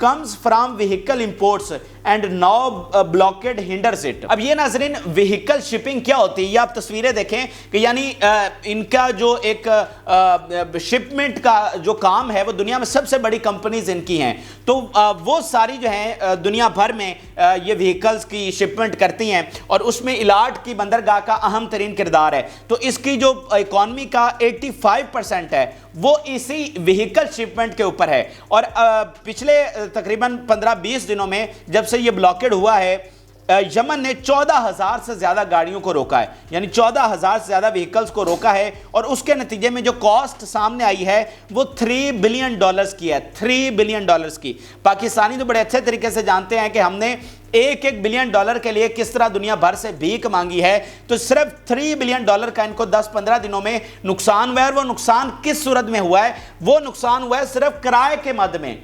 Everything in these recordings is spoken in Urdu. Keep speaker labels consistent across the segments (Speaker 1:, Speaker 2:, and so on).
Speaker 1: comes from vehicle imports and now blockade hinders it. اب یہ ناظرین vehicle shipping کیا ہوتی ہے؟ یہ آپ تصویریں دیکھیں کہ یعنی ان کا جو ایک شپمنٹ کا جو کام ہے وہ دنیا میں سب سے بڑی کمپنیز ان کی ہیں، تو وہ ساری جو ہیں دنیا بھر میں یہ وہیکلز کی شپمنٹ کرتی ہیں اور اس میں ایلاٹ کی بندرگاہ کا اہم ترین کردار ہے۔ تو اس کی جو اکانومی کا 85% ہے وہ اسی وہیکل شپمنٹ کے اوپر ہے، اور پچھلے تقریباً 15-20 دنوں میں جب سے یہ بلاکڈ ہوا ہے، یمن نے 14,000 سے زیادہ گاڑیوں کو روکا ہے، یعنی 14,000 سے زیادہ وہیکلز کو روکا ہے، اور اس کے نتیجے میں جو کاسٹ سامنے آئی ہے وہ $3 بلین کی ہے، $3 بلین کی۔ پاکستانی تو بڑے اچھے طریقے سے جانتے ہیں کہ ہم نے $1 بلین کے لیے کس طرح دنیا بھر سے بھیک مانگی ہے، تو صرف $3 بلین کا ان کو 10-15 دنوں میں نقصان ہوا ہے۔ اور وہ نقصان کس صورت میں ہوا ہے؟ وہ نقصان ہوا ہے صرف کرائے کے مد میں،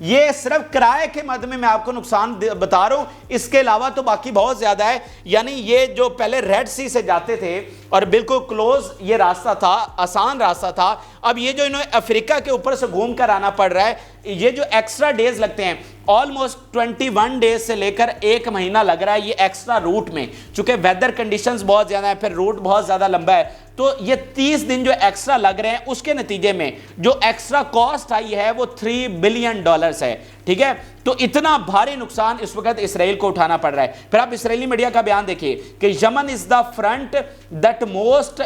Speaker 1: یہ صرف کرائے کے مد میں آپ کو نقصان بتا رہا ہوں، اس کے علاوہ تو باقی بہت زیادہ ہے۔ یعنی یہ جو پہلے ریڈ سی سے جاتے تھے اور بالکل کلوز یہ راستہ تھا، آسان راستہ تھا، اب یہ جو انہیں افریقہ کے اوپر سے گھوم کر آنا پڑ رہا ہے، یہ جو ایکسٹرا ڈیز لگتے ہیں، آلموسٹ 21 ڈیز سے لے کر 1 مہینہ لگ رہا ہے یہ ایکسٹرا روٹ میں، چونکہ ویدر کنڈیشنز بہت زیادہ ہیں، پھر روٹ بہت زیادہ لمبا ہے، تو یہ 30 دن جو ایکسٹرا لگ رہے ہیں، اس کے نتیجے میں جو ایکسٹرا کاسٹ آئی ہے وہ $3 بلین ہے، ٹھیک ہے؟ تو اتنا بھاری نقصان اس وقت اسرائیل کو اٹھانا پڑ رہا ہے۔ پھر آپ اسرائیلی میڈیا کا بیان دیکھیے کہ Yemen is the front that most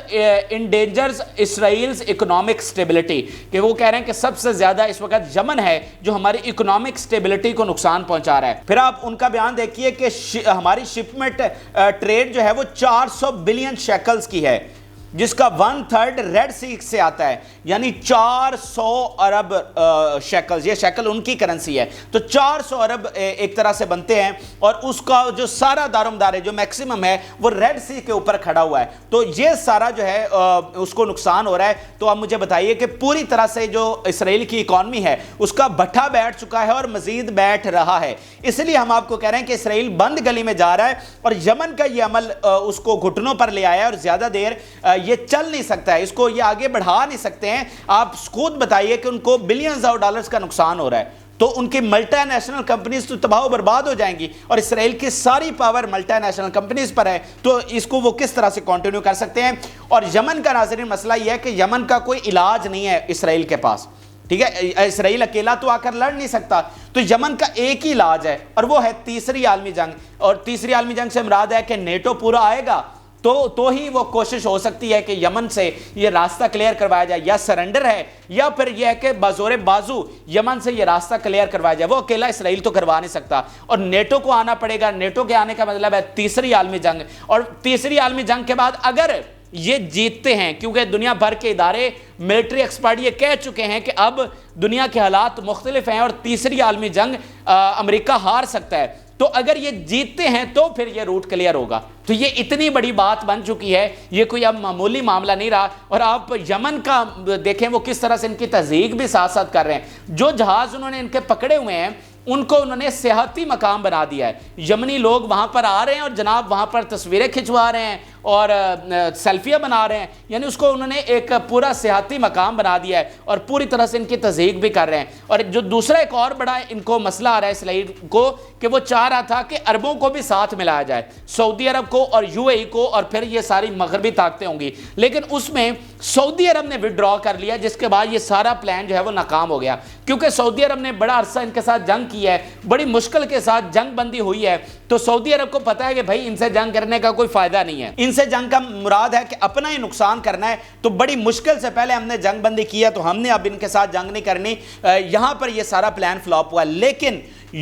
Speaker 1: endangers Israel's economic stability, کہ وہ کہہ رہے ہیں کہ سب سے زیادہ اس وقت یمن ہے جو ہماری اکنامک سٹیبلٹی کو نقصان پہنچا رہا ہے۔ پھر آپ ان کا بیان دیکھیے کہ ہماری شپمنٹ ٹریڈ جو ہے وہ 400 بلین شیکلز کی ہے، جس کا 1/3 ریڈ سی سے آتا ہے، یعنی 400 ارب شیکلز، یہ شیکل ان کی کرنسی ہے، تو 400 ارب ایک طرح سے بنتے ہیں، اور اس کا جو سارا دارمدار ہے جو میکسیمم ہے وہ ریڈ سی کے اوپر کھڑا ہوا ہے، تو یہ سارا جو ہے اس کو نقصان ہو رہا ہے۔ تو اب مجھے بتائیے کہ پوری طرح سے جو اسرائیل کی اکانومی ہے اس کا بٹھا بیٹھ چکا ہے اور مزید بیٹھ رہا ہے، اس لیے ہم آپ کو کہہ رہے ہیں کہ اسرائیل بند گلی میں جا رہا ہے، اور یمن کا یہ عمل اس کو گھٹنوں پر لے آیا ہے، اور زیادہ دیر یہ چل نہیں سکتا ہے، اس کو یہ آگے بڑھا نہیں سکتے ہیں۔ آپ خود بتائیے کہ ان کو بلینز آف ڈالرز کا نقصان ہو رہا ہے، تو ان کی ملٹی نیشنل کمپنیز تو تباہ و برباد ہو جائیں گی، اور اسرائیل کی ساری پاور ملٹی نیشنل کمپنیز پر ہے، تو اس کو وہ کس طرح سے کنٹینیو کر سکتے ہیں؟ اور یمن کا ناظرین مسئلہ یہ ہے کہ یمن کا کوئی علاج نہیں ہے اسرائیل کے پاس، ٹھیک ہے؟ اسرائیل اکیلا تو آ کر لڑ نہیں سکتا، تو یمن کا ایک ہی علاج ہے، اور وہ ہے تیسری عالمی جنگ، اور تیسری عالمی جنگ سے مراد ہے کہ نیٹو پورا آئے گا تو ہی وہ کوشش ہو سکتی ہے کہ یمن سے یہ راستہ کلیئر کروایا جائے، یا سرنڈر ہے یا پھر یہ ہے کہ بازور بازو یمن سے یہ راستہ کلیئر کروایا جائے، وہ اکیلا اسرائیل تو کروا نہیں سکتا، اور نیٹو کو آنا پڑے گا۔ نیٹو کے آنے کا مطلب ہے تیسری عالمی جنگ، اور تیسری عالمی جنگ کے بعد اگر یہ جیتتے ہیں، کیونکہ دنیا بھر کے ادارے ملٹری ایکسپرٹ یہ کہہ چکے ہیں کہ اب دنیا کے حالات مختلف ہیں اور تیسری عالمی جنگ امریکہ ہار سکتا ہے، تو اگر یہ جیتتے ہیں تو پھر یہ روٹ کلیئر ہوگا۔ تو یہ اتنی بڑی بات بن چکی ہے، یہ کوئی اب معمولی معاملہ نہیں رہا۔ اور آپ یمن کا دیکھیں وہ کس طرح سے ان کی تزیق بھی ساتھ ساتھ کر رہے ہیں، جو جہاز انہوں نے ان کے پکڑے ہوئے ہیں ان کو انہوں نے سیاحتی مقام بنا دیا ہے، یمنی لوگ وہاں پر آ رہے ہیں اور جناب وہاں پر تصویریں کھنچوا رہے ہیں اور سیلفیاں بنا رہے ہیں، یعنی اس کو انہوں نے ایک پورا سیاحتی مقام بنا دیا ہے، اور پوری طرح سے ان کی تزیق بھی کر رہے ہیں۔ اور جو دوسرا ایک اور بڑا ان کو مسئلہ آ رہا ہے اسرائیل کو، کہ وہ چاہ رہا تھا کہ عربوں کو بھی ساتھ ملایا جائے، سعودی عرب کو اور UAE کو، اور پھر یہ ساری مغربی طاقتیں ہوں گی، لیکن اس میں سعودی عرب نے وڈرا کر لیا، جس کے بعد یہ سارا پلان جو ہے وہ ناکام ہو گیا، کیونکہ سعودی عرب نے بڑا عرصہ ان کے ساتھ جنگ کی ہے، بڑی مشکل کے ساتھ جنگ بندی ہوئی ہے، تو سعودی عرب کو پتا ہے کہ بھائی ان سے جنگ کرنے کا کوئی فائدہ نہیں ہے، ان سے جنگ کا مراد ہے کہ اپنا ہی نقصان کرنا ہے، تو بڑی مشکل سے پہلے ہم نے جنگ بندی کیا، تو ہم نے اب ان کے ساتھ جنگ نہیں کرنی، یہاں پر یہ سارا پلان فلاپ ہوا۔ لیکن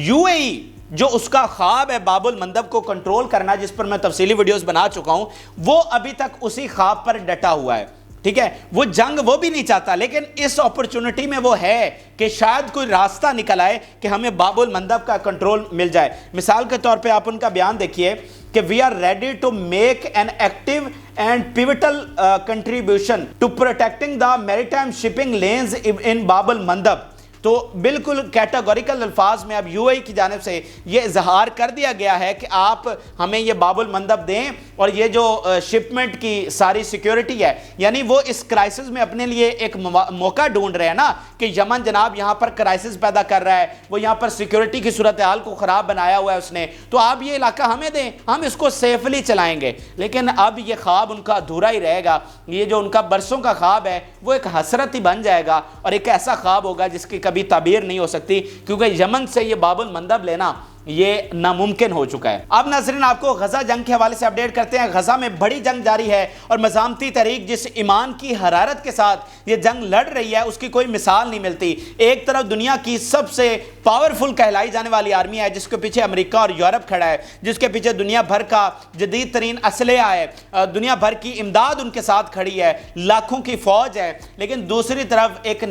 Speaker 1: UAE جو اس کا خواب ہے باب المندب کو کنٹرول کرنا، جس پر میں تفصیلی ویڈیوز بنا چکا ہوں، وہ ابھی تک اسی خواب پر ڈٹا ہوا ہے، ٹھیک ہے؟ وہ جنگ وہ بھی نہیں چاہتا، لیکن اس اپرچونٹی میں وہ ہے کہ شاید کوئی راستہ نکل آئے کہ ہمیں باب المندب کا کنٹرول مل جائے۔ مثال کے طور پہ آپ ان کا بیان دیکھیے کہ we are ready to make an active and pivotal contribution to protecting the maritime shipping lanes in Bab al-Mandab تو بالکل کیٹاگوریکل الفاظ میں اب UAE کی جانب سے یہ اظہار کر دیا گیا ہے کہ آپ ہمیں یہ باب المندب دیں اور یہ جو شپمنٹ کی ساری سیکیورٹی ہے، یعنی وہ اس کرائسس میں اپنے لیے ایک موقع ڈھونڈ رہے ہیں نا کہ یمن جناب یہاں پر کرائسس پیدا کر رہا ہے، وہ یہاں پر سیکیورٹی کی صورتحال کو خراب بنایا ہوا ہے اس نے، تو آپ یہ علاقہ ہمیں دیں، ہم اس کو سیفلی چلائیں گے۔ لیکن اب یہ خواب ان کا ادھورا ہی رہے گا، یہ جو ان کا برسوں کا خواب ہے وہ ایک حسرت ہی بن جائے گا، اور ایک ایسا خواب ہوگا جس کی کبھی تعبیر نہیں ہو سکتی، کیونکہ یمن سے یہ باب المندب لینا یہ ناممکن ہو چکا ہے۔ اب ناظرین آپ کو غزہ جنگ کے حوالے سے اپڈیٹ کرتے ہیں۔ غزہ میں بڑی جنگ جاری ہے اور مزاحمتی تحریک جس ایمان کی حرارت کے ساتھ یہ جنگ لڑ رہی ہے اس کی کوئی مثال نہیں ملتی۔ ایک طرف دنیا کی سب سے پاورفل کہلائی جانے والی آرمی ہے جس کے پیچھے امریکہ اور یورپ کھڑا ہے، جس کے پیچھے دنیا بھر کا جدید ترین اسلحہ ہے، دنیا بھر کی امداد ان کے ساتھ کھڑی ہے، لاکھوں کی فوج ہے، لیکن دوسری طرف ایک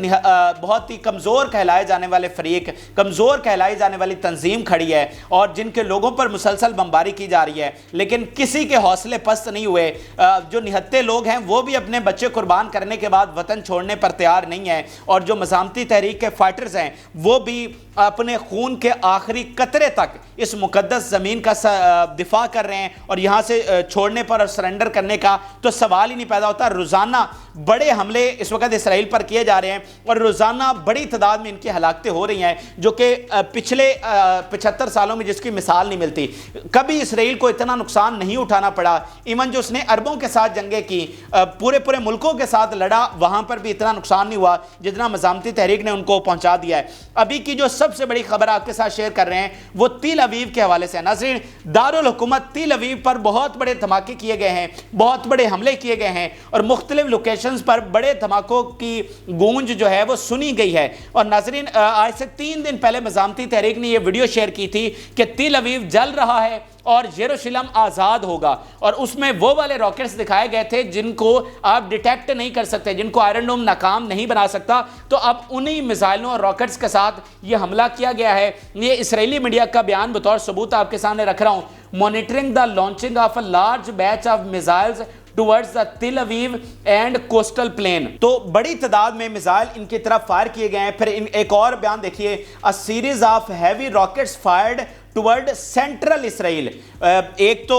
Speaker 1: بہت ہی کمزور کہلائے جانے والے فریق، کمزور کہلائی جانے والی تنظیم کھڑی ہے اور جن کے لوگوں پر مسلسل بمباری کی جا رہی ہے، لیکن کسی کے حوصلے پست نہیں ہوئے۔ جو نہتے لوگ ہیں وہ بھی اپنے بچے قربان کرنے کے بعد وطن چھوڑنے پر تیار نہیں ہیں، اور جو مزاحمتی تحریک کے فائٹرز ہیں وہ بھی اپنے خون کے آخری قطرے تک اس مقدس زمین کا دفاع کر رہے ہیں، اور یہاں سے چھوڑنے پر اور سرنڈر کرنے کا تو سوال ہی نہیں پیدا ہوتا۔ روزانہ بڑے حملے اس وقت اسرائیل پر کیے جا رہے ہیں اور روزانہ بڑی تعداد میں ان کی ہلاکتیں ہو رہی ہیں، جو کہ پچھلے 75 سالوں میں جس کی مثال نہیں ملتی۔ کبھی اسرائیل کو اتنا نقصان نہیں اٹھانا پڑا، ایون جو اس نے عربوں کے ساتھ جنگیں کی، پورے ملکوں کے ساتھ لڑا، وہاں پر بھی اتنا نقصان نہیں ہوا جتنا مزاحمتی تحریک نے ان کو پہنچا دیا ہے۔ ابھی کی جو سب سے بڑی خبر آپ کے ساتھ شیئر کر رہے ہیں وہ تل ابیب کے حوالے سے۔ ناظرین دارالحکومت تل ابیب پر بہت بڑے دھماکے کیے گئے ہیں، بہت بڑے حملے کیے گئے ہیں، اور مختلف لوکیشنز پر بڑے دھماکوں کی گونج جو ہے وہ سنی گئی ہے۔ اور ناظرین آج سے 3 دن پہلے مزاحمتی تحریک نے یہ ویڈیو شیئر کی تھی کہ تل ابیب جل رہا ہے اور یروشلم آزاد ہوگا، اور اس میں وہ والے راکٹس دکھائے گئے تھے جن کو آپ ڈیٹیکٹ نہیں کر سکتے، جن کو آئرن ڈوم ناکام نہیں بنا سکتا، تو اب انہی میزائلوں اور راکٹس کے ساتھ یہ حملہ کیا گیا ہے۔ یہ اسرائیلی میڈیا کا بیان بطور ثبوت آپ کے سامنے رکھ رہا ہوں۔ Monitoring the launching of a large batch of missiles towards the Tel Aviv and coastal plain، تو بڑی تعداد میں میزائل ان کی طرف فائر کیے گئے ہیں۔ پھر ایک اور بیان دیکھیے، a series of heavy rockets fired toward central Israel. ایک تو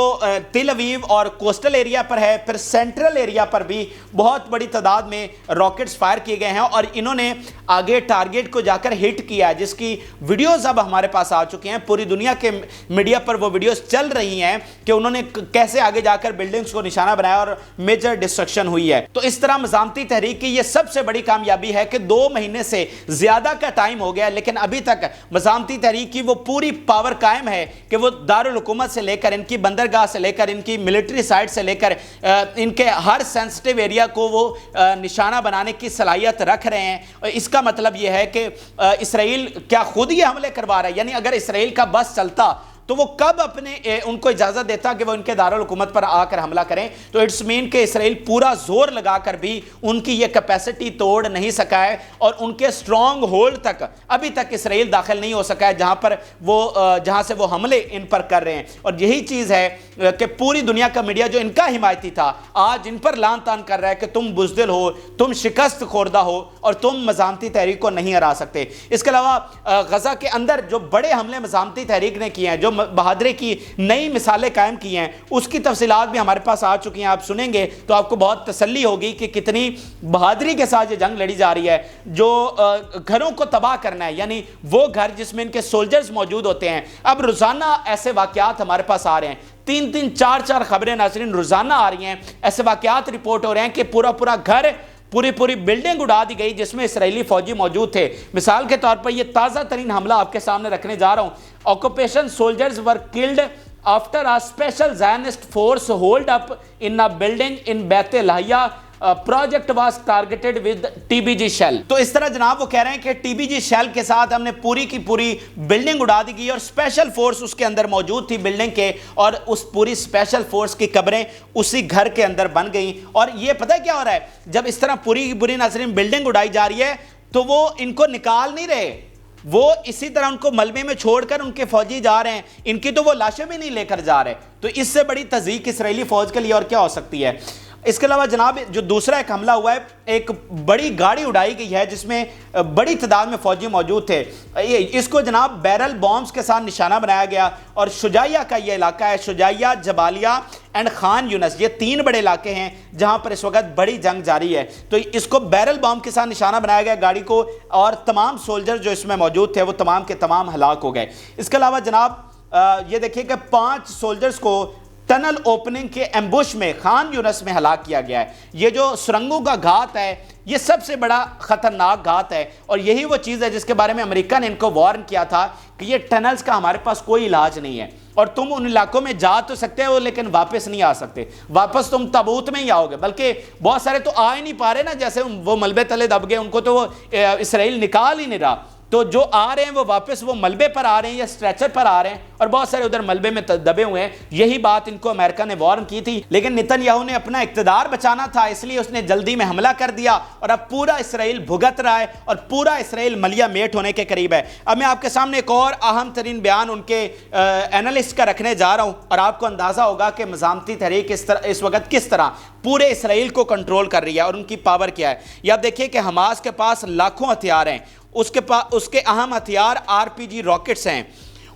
Speaker 1: تل ابیب اور کوسٹل ایریا پر ہے، پھر سینٹرل ایریا پر بھی بہت بڑی تعداد میں راکٹس فائر کیے گئے ہیں، اور انہوں نے آگے ٹارگیٹ کو جا کر ہٹ کیا، جس کی ویڈیوز اب ہمارے پاس آ چکی ہیں۔ پوری دنیا کے میڈیا پر وہ ویڈیوز چل رہی ہیں کہ انہوں نے کیسے آگے جا کر بلڈنگز کو نشانہ بنایا اور میجر ڈسٹرکشن ہوئی ہے۔ تو اس طرح مزاحمتی تحریک کی یہ سب سے بڑی کامیابی ہے کہ 2 مہینے سے زیادہ کا ٹائم ہو گیا، لیکن ابھی تک مزاحمتی تحریک کی وہ پوری پاور قائم ہے کہ وہ دارالحکومت سے لے کر ان کی بندرگاہ سے لے کر ان کی ملٹری سائٹ سے لے کر ان کے ہر سینسٹیو ایریا کو وہ نشانہ بنانے کی صلاحیت رکھ رہے ہیں۔ اس کا مطلب یہ ہے کہ اسرائیل کیا خود یہ حملے کروا رہا ہے؟ یعنی اگر اسرائیل کا بس چلتا تو وہ کب ان کو اجازت دیتا کہ وہ ان کے دارالحکومت پر آ کر حملہ کریں؟ تو اٹس مین کہ اسرائیل پورا زور لگا کر بھی ان کی یہ کیپیسٹی توڑ نہیں سکا ہے، اور ان کے سٹرونگ ہولڈ تک ابھی تک اسرائیل داخل نہیں ہو سکا ہے جہاں سے وہ حملے ان پر کر رہے ہیں۔ اور یہی چیز ہے کہ پوری دنیا کا میڈیا جو ان کا حمایتی تھا آج ان پر لان تان کر رہا ہے کہ تم بزدل ہو، تم شکست خوردہ ہو، اور تم مزاحمتی تحریک کو نہیں ہرا سکتے۔ اس کے علاوہ غزہ کے اندر جو بڑے حملے مزاحمتی تحریک نے کیے ہیں، جو بہادری کی نئی مثالیں قائم کی ہیں، اس کی تفصیلات بھی ہمارے پاس آ چکی ہیں۔ آپ سنیں گے تو آپ کو بہت تسلی ہوگی کہ کتنی بہادری کے ساتھ یہ جنگ لڑی جا رہی ہے۔ جو گھروں کو تباہ کرنا ہے، یعنی وہ گھر جس میں ان کے سولجرز موجود ہوتے ہیں، اب روزانہ ایسے واقعات ہمارے پاس آ رہے ہیں، 3 4 خبریں ناظرین روزانہ آ رہی ہیں، ایسے واقعات رپورٹ ہو رہے ہیں کہ پورا گھر، پوری بلڈنگ اڑا دی گئی جس میں اسرائیلی فوجی موجود تھے۔ مثال کے طور پر یہ تازہ ترین حملہ آپ کے سامنے رکھنے جا رہا ہوں۔ Occupation soldiers were killed after a special Zionist force hold up in a building in بیت لحیہ project was targeted with TBG shell۔ تو اس طرح جناب وہ کہہ رہے ہیں کہ TBG shell کے ساتھ ہم نے پوری کی پوری بلڈنگ اڑا دی گئی، اور اسپیشل فورس اس کے اندر موجود تھی بلڈنگ کے، اور اس پوری اسپیشل فورس کی قبریں اسی گھر کے اندر بن گئیں۔ اور یہ پتہ کیا ہو رہا ہے، جب اس طرح پوری کی پوری ناظرین بلڈنگ اڑائی جا رہی ہے تو وہ ان کو نکال نہیں رہے، وہ اسی طرح ان کو ملبے میں چھوڑ کر ان کے فوجی جا رہے ہیں، ان کی تو وہ لاشیں بھی نہیں لے کر جا رہے۔ تو اس سے بڑی تذیق اسرائیلی فوج کے لیے اور کیا ہو سکتی ہے؟ اس کے علاوہ جناب جو دوسرا ایک حملہ ہوا ہے، ایک بڑی گاڑی اڑائی گئی ہے جس میں بڑی تعداد میں فوجی موجود تھے، اس کو جناب بیرل بامز کے ساتھ نشانہ بنایا گیا، اور شجاعیہ کا یہ علاقہ ہے، شجاعیہ، جبالیہ اینڈ خان یونس، یہ 3 بڑے علاقے ہیں جہاں پر اس وقت بڑی جنگ جاری ہے۔ تو اس کو بیرل بام کے ساتھ نشانہ بنایا گیا گاڑی کو، اور تمام سولجر جو اس میں موجود تھے وہ تمام کے تمام ہلاک ہو گئے۔ اس کے علاوہ جناب یہ دیکھیے کہ 5 سولجرز کو ٹنل اوپننگ کے ایمبوش میں خان یونس میں ہلاک کیا گیا ہے۔ یہ جو سرنگوں کا گھات ہے یہ سب سے بڑا خطرناک گھات ہے، اور یہی وہ چیز ہے جس کے بارے میں امریکہ نے ان کو وارن کیا تھا کہ یہ ٹنلز کا ہمارے پاس کوئی علاج نہیں ہے، اور تم ان علاقوں میں جا تو سکتے ہو لیکن واپس نہیں آ سکتے، واپس تم تابوت میں ہی آؤ گے، بلکہ بہت سارے تو آ ہی نہیں پا رہے نا، جیسے وہ ملبے تلے دب گئے، ان کو تو وہ اسرائیل نکال ہی نہیں رہا، تو جو آ رہے ہیں وہ واپس وہ ملبے پر آ رہے ہیں یا اسٹریچر پر آ رہے ہیں، اور بہت سارے ادھر ملبے میں دبے ہوئے ہیں۔ یہی بات ان کو امریکہ نے وارن کی تھی، لیکن نتن یاہو نے اپنا اقتدار بچانا تھا، اس لیے اس نے جلدی میں حملہ کر دیا، اور اب پورا اسرائیل بھگت رہا ہے، اور پورا اسرائیل ملیا میٹ ہونے کے قریب ہے۔ اب میں آپ کے سامنے ایک اور اہم ترین بیان ان کے اینالسٹ کا رکھنے جا رہا ہوں، اور آپ کو اندازہ ہوگا کہ مزاحمتی تحریک اس وقت کس طرح پورے اسرائیل کو کنٹرول کر رہی ہے اور ان کی پاور کیا ہے۔ یا آپ دیکھیے کہ حماس کے پاس لاکھوں ہتھیار ہیں، اس کے اہم ہتھیار RPG راکٹس ہیں،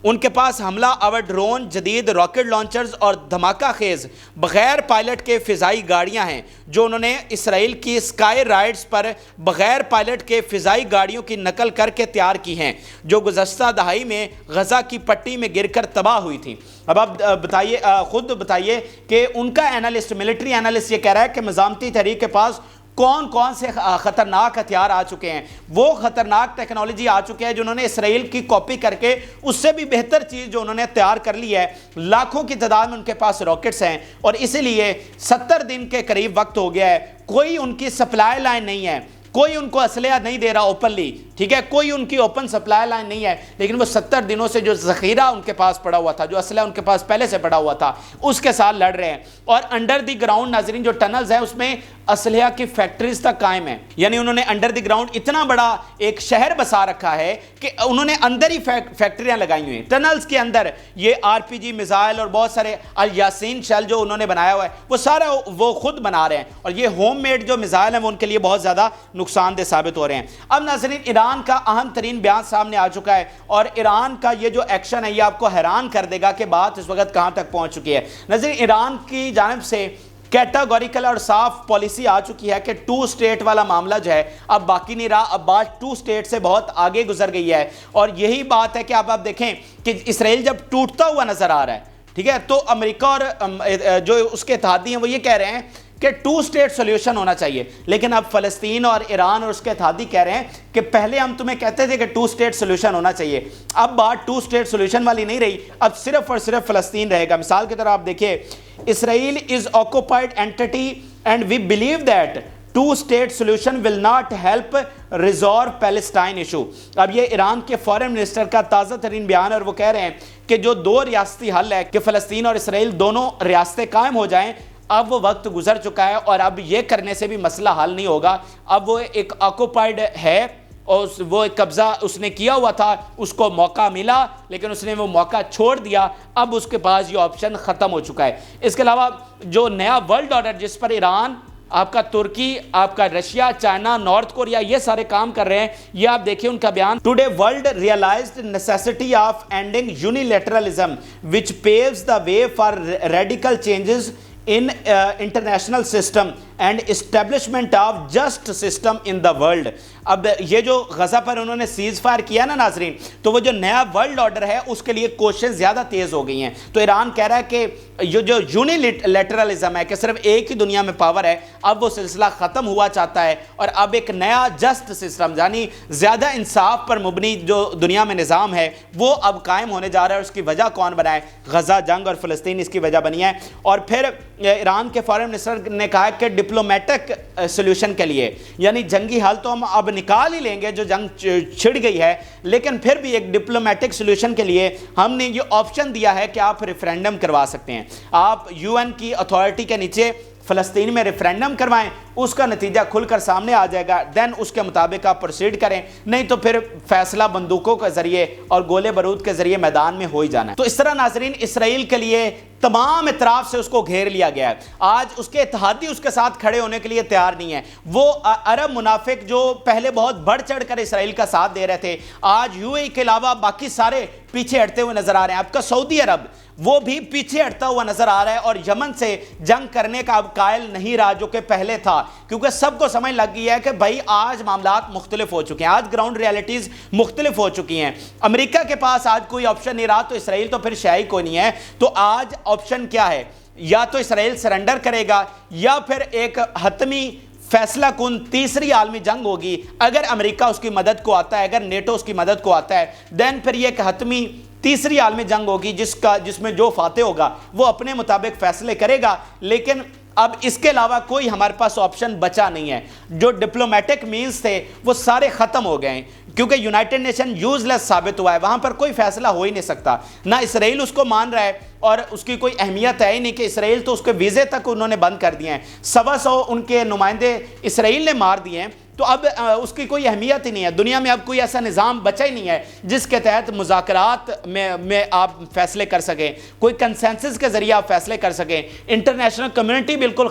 Speaker 1: ان کے پاس حملہ آور ڈرون، جدید راکٹ لانچرز اور دھماکہ خیز بغیر پائلٹ کے فضائی گاڑیاں ہیں، جو انہوں نے اسرائیل کی اسکائی رائڈز پر بغیر پائلٹ کے فضائی گاڑیوں کی نقل کر کے تیار کی ہیں، جو گزشتہ دہائی میں غزہ کی پٹی میں گر کر تباہ ہوئی تھی۔ اب آپ خود بتائیے کہ ان کا اینالسٹ، ملٹری اینالسٹ یہ کہہ رہا ہے کہ مزاحمتی تحریک کے پاس کون کون سے خطرناک ہتھیار آ چکے ہیں، وہ خطرناک ٹیکنالوجی آ چکے ہیں جو انہوں نے اسرائیل کی کاپی کر کے اس سے بھی بہتر چیز جو انہوں نے تیار کر لی ہے، لاکھوں کی تعداد میں ان کے پاس راکٹس ہیں، اور اسی لیے 70 دن کے قریب وقت ہو گیا ہے، کوئی ان کی سپلائی لائن نہیں ہے، کوئی ان کو اسلحہ نہیں دے رہا اوپنلی، ٹھیک ہے، کوئی ان کی اوپن سپلائی لائن نہیں ہے، لیکن وہ 70 دنوں سے جو ذخیرہ ان کے پاس پڑا ہوا تھا، جو اسلحہ ان کے پاس پہلے سے پڑا ہوا تھا، اس کے ساتھ لڑ رہے ہیں۔ اور انڈر دی گراؤنڈ ناظرین جو ٹنلز ہیں اس میں اسلحہ کی فیکٹریز تک قائم ہیں، یعنی انہوں نے انڈر دی گراؤنڈ اتنا بڑا ایک شہر بسا رکھا ہے کہ انہوں نے اندر ہی فیکٹریاں لگائی ہوئی ہیں، ٹنلز کے اندر یہ RPG میزائل اور بہت سارے یاسین شیل جو انہوں نے بنایا ہوا ہے وہ سارا وہ خود بنا رہے ہیں، اور یہ ہوم میڈ جو میزائل ہیں وہ ان کے لیے بہت زیادہ نقصان دہ ثابت ہو رہے ہیں۔ اب ناظرین ایران کا اہم ترین بیان سامنے آ چکا ہے، اور ایران کا یہ جو ایکشن ہے یہ آپ کو حیران کر دے گا کہ بات اس وقت کہاں تک پہنچ چکی ہے۔ ناظرین ایران کی جانب سے کیٹاگوریکل اور صاف پالیسی آ چکی ہے کہ 2 اسٹیٹ والا معاملہ جو ہے اب باقی نہیں رہا، اب بات 2 اسٹیٹ سے بہت آگے گزر گئی ہے، اور یہی بات ہے کہ اب آپ دیکھیں کہ اسرائیل جب ٹوٹتا ہوا نظر آ رہا ہے، ٹھیک ہے، تو امریکہ اور جو اس کے اتحادی ہیں وہ یہ کہہ رہے ہیں کہ 2 اسٹیٹ سولوشن ہونا چاہیے، لیکن اب فلسطین اور ایران اور اس کے اتحادی کہہ رہے ہیں کہ پہلے ہم تمہیں کہتے تھے کہ 2 اسٹیٹ سولوشن ہونا چاہیے، اب بات 2 اسٹیٹ سولوشن والی نہیں رہی، اب صرف اور صرف فلسطین رہے گا۔ مثال کی طرح آپ دیکھیے Israel is occupied entity and we believe that 2 state solution will not help resolve Palestine issue. اب یہ ایران کے فارن منسٹر کا تازہ ترین بیان ہے، اور وہ کہہ رہے ہیں کہ جو 2 ریاستی حل ہے کہ فلسطین اور اسرائیل دونوں ریاستیں قائم ہو جائیں، اب وہ وقت گزر چکا ہے، اور اب یہ کرنے سے بھی مسئلہ حل نہیں ہوگا، اب وہ ایک آکوپائڈ ہے اور وہ ایک قبضہ اس نے کیا ہوا تھا، اس کو موقع ملا لیکن اس نے وہ موقع چھوڑ دیا، اب اس کے پاس یہ آپشن ختم ہو چکا ہے۔ اس کے علاوہ جو نیا ورلڈ آرڈر جس پر ایران، آپ کا ترکی، آپ کا رشیا، چائنا، نارتھ کوریا یہ سارے کام کر رہے ہیں، یہ آپ دیکھیں ان کا بیان، today world realised necessity of ending unilateralism which paves the way for radical changes in international system and establishment of just system in the world۔ اب یہ جو غزہ پر انہوں نے سیز فائر کیا نا ناظرین، تو وہ جو نیا ورلڈ آرڈر ہے اس کے لیے کوششیں زیادہ تیز ہو گئی ہیں، تو ایران کہہ رہا ہے کہ یہ جو یونیلیٹرلزم ہے کہ صرف ایک ہی دنیا میں پاور ہے، اب وہ سلسلہ ختم ہوا چاہتا ہے، اور اب ایک نیا جسٹ سسٹم یعنی زیادہ انصاف پر مبنی جو دنیا میں نظام ہے وہ اب قائم ہونے جا رہا ہے، اور اس کی وجہ کون بنا ہے؟ غزہ جنگ اور فلسطین اس کی وجہ بنی ہے۔ اور پھر ایران کے فارن منسٹر نے کہا کہ ڈپلومیٹک سولوشن کے لیے، یعنی جنگی حل تو ہم اب نکال ہی لیں گے جو جنگ چھڑ گئی ہے، لیکن پھر بھی ایک ڈپلومیٹک سولوشن کے لیے ہم نے یہ آپشن دیا ہے کہ آپ ریفرینڈم کروا سکتے ہیں، آپ UN کی اتھارٹی کے نیچے فلسطین میں ریفرینڈم کروائیں، اس کا نتیجہ کھل کر سامنے آ جائے گا، دین اس کے مطابق آپ پروسیڈ کریں، نہیں تو پھر فیصلہ بندوقوں کے ذریعے اور گولے بارود کے ذریعے میدان میں ہو ہی جانا ہے۔ تو اس طرح ناظرین اسرائیل کے لیے تمام اطراف سے اس کو گھیر لیا گیا ہے، آج اس کے اتحادی اس کے ساتھ کھڑے ہونے کے لیے تیار نہیں ہیں۔ وہ عرب منافق جو پہلے بہت بڑھ چڑھ کر اسرائیل کا ساتھ دے رہے تھے، آج یو اے کے علاوہ باقی سارے پیچھے ہٹتے ہوئے نظر آ رہے ہیں۔ آپ کا سعودی عرب وہ بھی پیچھے ہٹتا ہوا نظر آ رہا ہے اور یمن سے جنگ کرنے کا اب قائل نہیں رہا جو کہ پہلے تھا، کیونکہ سب کو سمجھ لگ گئی ہے کہ بھائی آج معاملات مختلف ہو چکے ہیں، آج گراؤنڈ ریالٹیز مختلف ہو چکی ہیں۔ امریکہ کے پاس آج کوئی آپشن نہیں رہا، تو اسرائیل تو پھر شے ہی کوئی نہیں ہے۔ تو آج آپشن کیا ہے؟ یا تو اسرائیل سرنڈر کرے گا یا پھر ایک حتمی فیصلہ کن تیسری عالمی جنگ ہوگی۔ اگر امریکہ اس کی مدد کو آتا ہے، اگر نیٹو اس کی مدد کو آتا ہے، دین پھر یہ ایک حتمی تیسری عالمی جنگ ہوگی جس میں جو فاتح ہوگا وہ اپنے مطابق فیصلے کرے گا۔ لیکن اب اس کے علاوہ کوئی ہمارے پاس آپشن بچا نہیں ہے۔ جو ڈپلومیٹک مینز تھے وہ سارے ختم ہو گئے ہیں، کیونکہ یونائٹڈ نیشن یوز لیس ثابت ہوا ہے، وہاں پر کوئی فیصلہ ہو ہی نہیں سکتا۔ نہ اسرائیل اس کو مان رہا ہے اور اس کی کوئی اہمیت ہے ہی نہیں کہ اسرائیل تو اس کے ویزے تک انہوں نے بند کر دیے ہیں، 125 ان کے نمائندے اسرائیل نے مار دیے ہیں، تو اب اس کی کوئی اہمیت ہی نہیں ہے۔ دنیا میں اب کوئی ایسا نظام بچا ہی نہیں ہے جس کے تحت مذاکرات میں آپ فیصلے کر سکیں، کوئی کنسنسس کے ذریعے آپ فیصلے کر سکیں۔ انٹرنیشنل کمیونٹی بالکل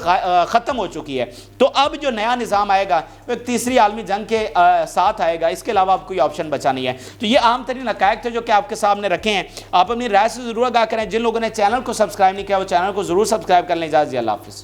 Speaker 1: ختم ہو چکی ہے۔ تو اب جو نیا نظام آئے گا وہ ایک تیسری عالمی جنگ کے ساتھ آئے گا، اس کے علاوہ اب کوئی آپشن بچا نہیں ہے۔ تو یہ عام ترین حقائق تھے جو کہ آپ کے سامنے رکھے ہیں، آپ اپنی رائے سے ضرور آگاہ کریں۔ جن لوگوں نے چینل کو سبسکرائب نہیں کیا وہ چینل کو ضرور سبسکرائب کر لیں۔ اجازت دیجیے، اللہ حافظ۔